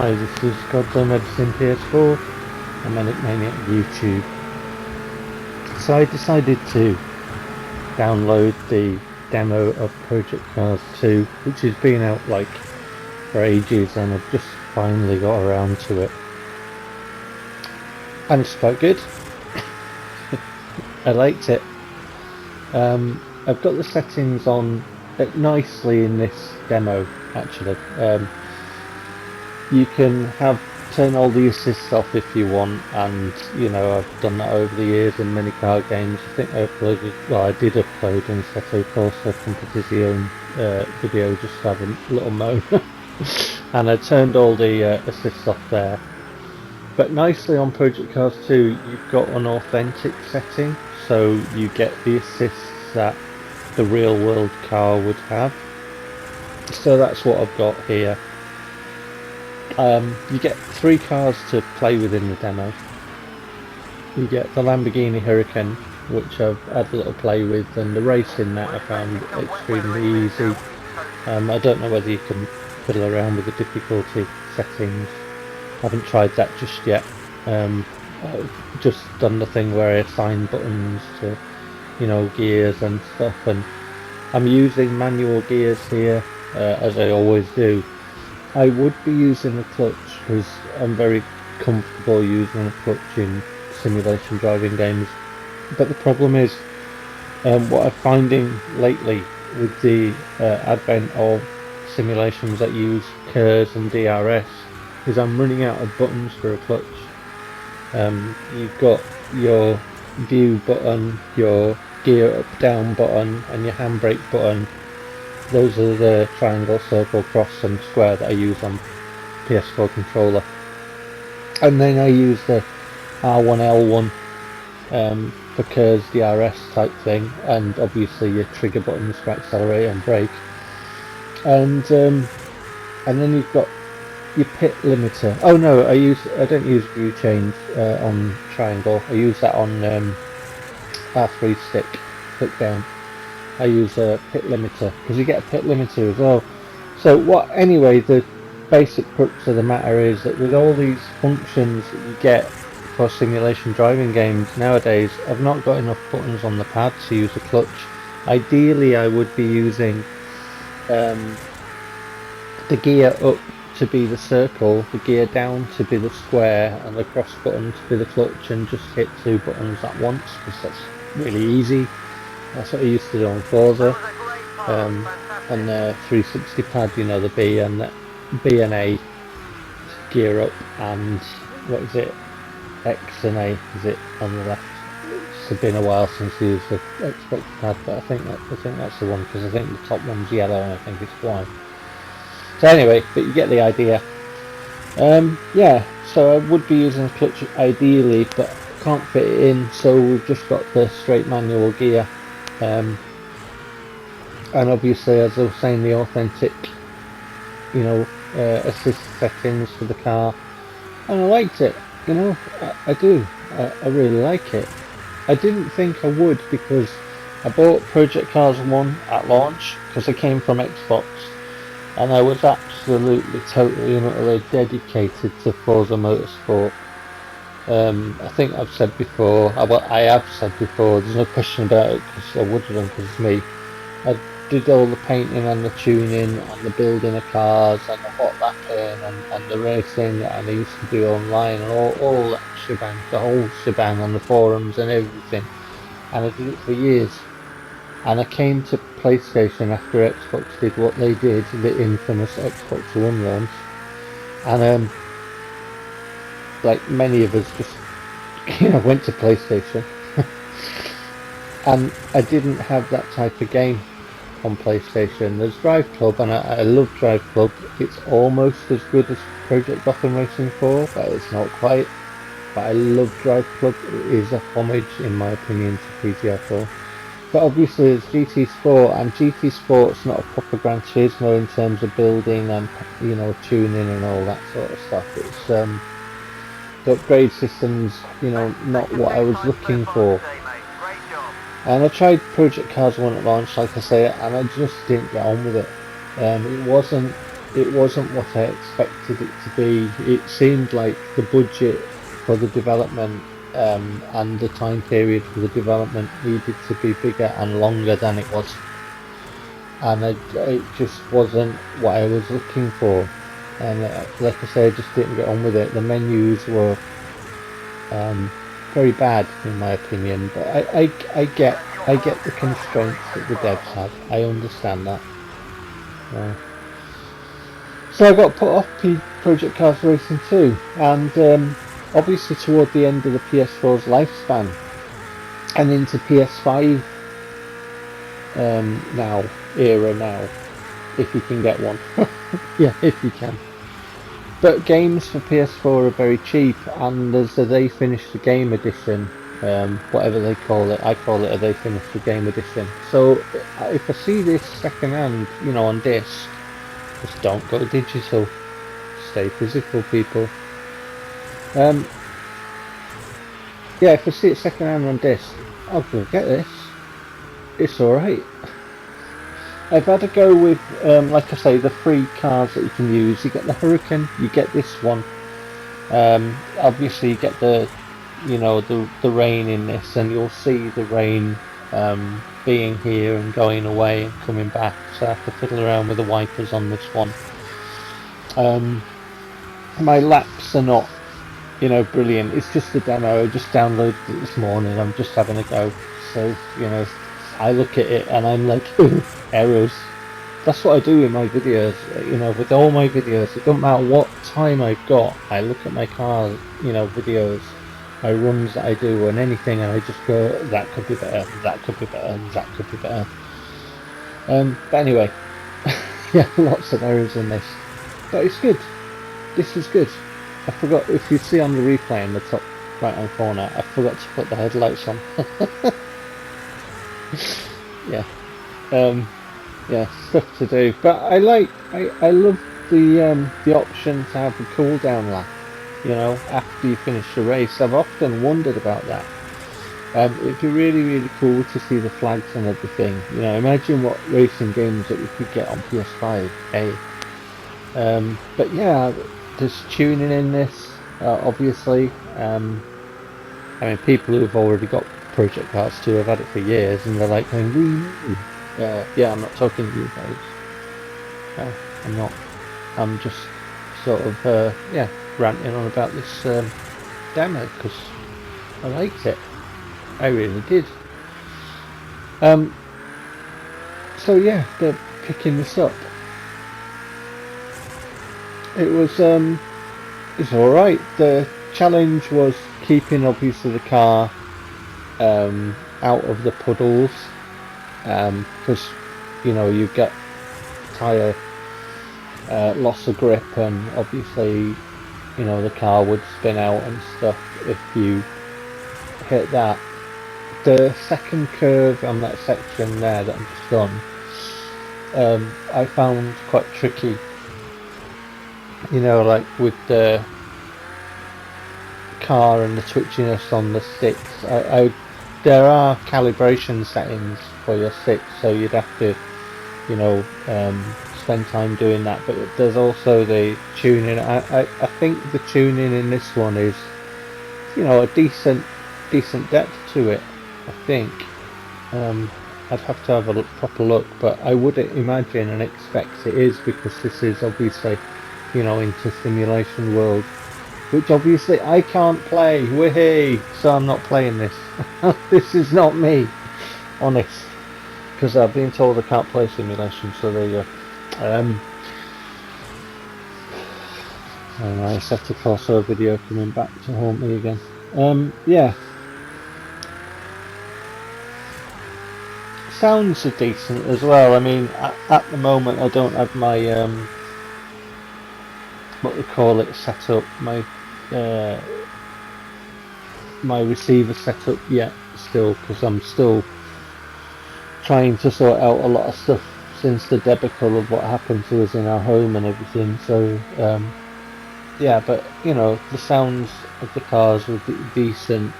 Hi, this is Goddamn Edison PS4 and Manic Maniac YouTube. So I decided to download the demo of Project Cars 2, which has been out like for ages, and I've just finally got around to it. And it's quite good. I liked it. I've got the settings on nicely in this demo, actually. You can turn all the assists off if you want, and you know, I've done that over the years in many car games. I think I did upload and set up also Competizione video just to have a little moan. And I turned all the assists off there. But nicely on Project Cars 2, you've got an authentic setting, so you get the assists that the real world car would have. So that's what I've got here. You get 3 cars to play with in the demo. You get the Lamborghini Huracan, which I've had a little play with, and the race in that I found extremely easy. I don't know whether you can fiddle around with the difficulty settings. I haven't tried that just yet. I've just done the thing where I assign buttons to, you know, gears and stuff, and I'm using manual gears here, as I always do. I would be using a clutch because I'm very comfortable using a clutch in simulation driving games, but the problem is what I'm finding lately with the advent of simulations that use KERS and DRS is I'm running out of buttons for a clutch. You've got your view button, your gear up down button, and your handbrake button. Those are the triangle, circle, cross and square that I use on PS4 controller. And then I use the R1, L1 for KERS, DRS type thing, and obviously your trigger buttons for accelerate and brake. And then you've got your pit limiter. Oh no, I don't use view change on triangle. I use that on R3 stick, click down. I use a pit limiter because you get a pit limiter as well. So anyway, the basic crux of the matter is that with all these functions that you get for simulation driving games nowadays, I've not got enough buttons on the pad to use a clutch. Ideally, I would be using the gear up to be the circle, the gear down to be the square, and the cross button to be the clutch, and just hit 2 buttons at once because that's really easy. That's what I used to do on Forza, and the 360 pad, you know, the B and A gear up, and what is it, X and A is it on the left. It's been a while since I used the Xbox pad, but I think that's the one, because I think the top one's yellow and I think it's white. So anyway, but you get the idea. Yeah, so I would be using a clutch ideally, but I can't fit it in, so we've just got the straight manual gear. And obviously, as I was saying, the authentic, you know, assist settings for the car, and I liked it. You know, I do. I really like it. I didn't think I would, because I bought Project Cars 1 at launch because it came from Xbox, and I was absolutely, totally and utterly dedicated to Forza Motorsport. I think I've said before, I have said before, there's no question about it, because I would have done, because it's me. I did all the painting and the tuning and the building of cars and the hot lapping and the racing that I used to do online, and all that shebang, the whole shebang on the forums and everything. And I did it for years. And I came to PlayStation after Xbox did what they did, the infamous Xbox One launch. And like many of us, just, you know, went to PlayStation. And I didn't have that type of game on PlayStation. There's Drive Club, and I love Drive Club. It's almost as good as Project Gotham Racing 4, but it's not quite. But I love Drive Club. It is a homage, in my opinion, to PGR4. But obviously it's GT Sport, and GT Sport's not a proper Gran Turismo in terms of building and, you know, tuning and all that sort of stuff. It's the upgrade system's, you know, not what I was looking for. And I tried Project Cars 1 at launch, like I say, and I just didn't get on with it. It wasn't it wasn't what I expected it to be. It seemed like the budget for the development and the time period for the development needed to be bigger and longer than it was, and it just wasn't what I was looking for. And like I say, I just didn't get on with it. The menus were very bad in my opinion, but I get the constraints that the devs have. I understand that. So I got put off Project Cars Racing 2, and obviously toward the end of the PS4's lifespan and into PS5 era now, if you can get one. Yeah, if you can. But games for PS4 are very cheap, and there's a They Finished the Game edition, whatever they call it. I call it a They Finished the Game edition. So if I see this second hand, you know, on disc, just don't go digital. Stay physical, people. Yeah, if I see it second hand on disc, I'll go get this. It's alright. I've had to go with, like I say, the free cars that you can use. You get the Hurricane, you get this one. Obviously you get the, you know, the rain in this, and you'll see the rain being here and going away and coming back. So I have to fiddle around with the wipers on this one. My laps are not, you know, brilliant. It's just a demo. I just downloaded it this morning. I'm just having a go. So, you know, I look at it and I'm like, ooh, errors. That's what I do in my videos. You know, with all my videos, it doesn't matter what time I've got. I look at my car, you know, videos, my runs that I do, and anything, and I just go, that could be better, that could be better, that could be better. But anyway, yeah, lots of errors in this, but it's good. This is good. I forgot, if you see on the replay in the top right hand corner, I forgot to put the headlights on. Yeah, yeah, stuff to do. But I love the option to have a cooldown lap, you know, after you finish the race. I've often wondered about that. It'd be really, really cool to see the flags and everything. You know, imagine what racing games that we could get on PS5. Hey, but yeah, there's tuning in this, obviously. I mean, people who have already got Project Cars 2 have had it for years, and they're like going, woo. Yeah, I'm not talking to you guys. No, I'm not. I'm just sort of, yeah, ranting on about this demo, because I liked it. I really did. So yeah, they're picking this up. It was, it's alright. The challenge was keeping, obviously, the car out of the puddles, because, you know, you get tyre loss of grip, and obviously, you know, the car would spin out and stuff if you hit that. The second curve on that section there that I'm just on, I found quite tricky, you know, like with the car and the twitchiness on the sticks. There are calibration settings for your sticks, so you'd have to, you know, spend time doing that. But there's also the tuning. I think the tuning in this one is, you know, a decent depth to it. I think I'd have to have a proper look, but I would imagine and expect it is, because this is obviously, you know, into simulation world, which obviously I can't play. Woohoo! So I'm not playing this. This is not me, honest, because I've been told I can't play simulation. So there you go. I set a Corso video coming back to haunt me again. Yeah. Sounds are decent as well. I mean, at the moment I don't have my what they call it set up, my my receiver set up yet still, because I'm still trying to sort out a lot of stuff since the debacle of what happened to us in our home and everything. So yeah, but you know, the sounds of the cars were decent.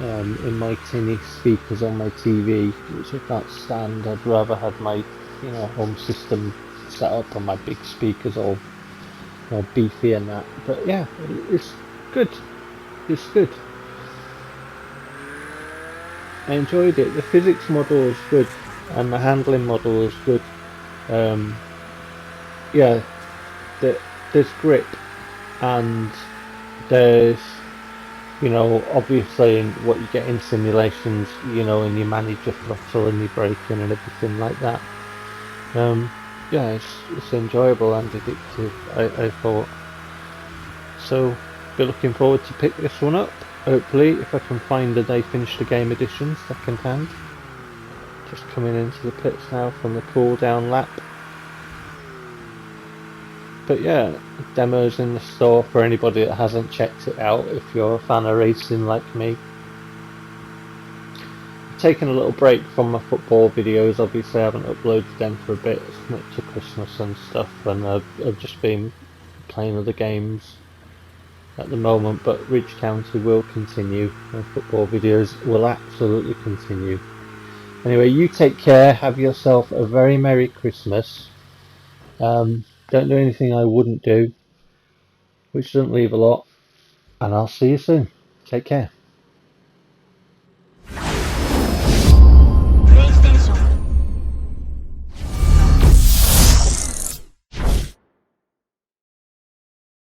In my tinny speakers on my TV, which I can't stand. I'd rather have my, you know, home system set up on my big speakers all beefy and that. But yeah, it's good. It's good. I enjoyed it. The physics model is good, and the handling model is good. Yeah, there's grip, and there's, obviously in what you get in simulations, and you manage your throttle and your braking and everything like that. Yeah, it's enjoyable and addictive, I thought. So, be looking forward to pick this one up. Hopefully, if I can find the They Finish the Game edition second hand. Just coming into the pits now from the cooldown lap. But yeah, demos in the store for anybody that hasn't checked it out if you're a fan of racing like me. Taken a little break from my football videos. Obviously I haven't uploaded them for a bit, up to Christmas and stuff, and I've just been playing other games at the moment, but Ridge County will continue and football videos will absolutely continue. Anyway, you take care, have yourself a very Merry Christmas. Don't do anything I wouldn't do, which doesn't leave a lot, and I'll see you soon. Take care.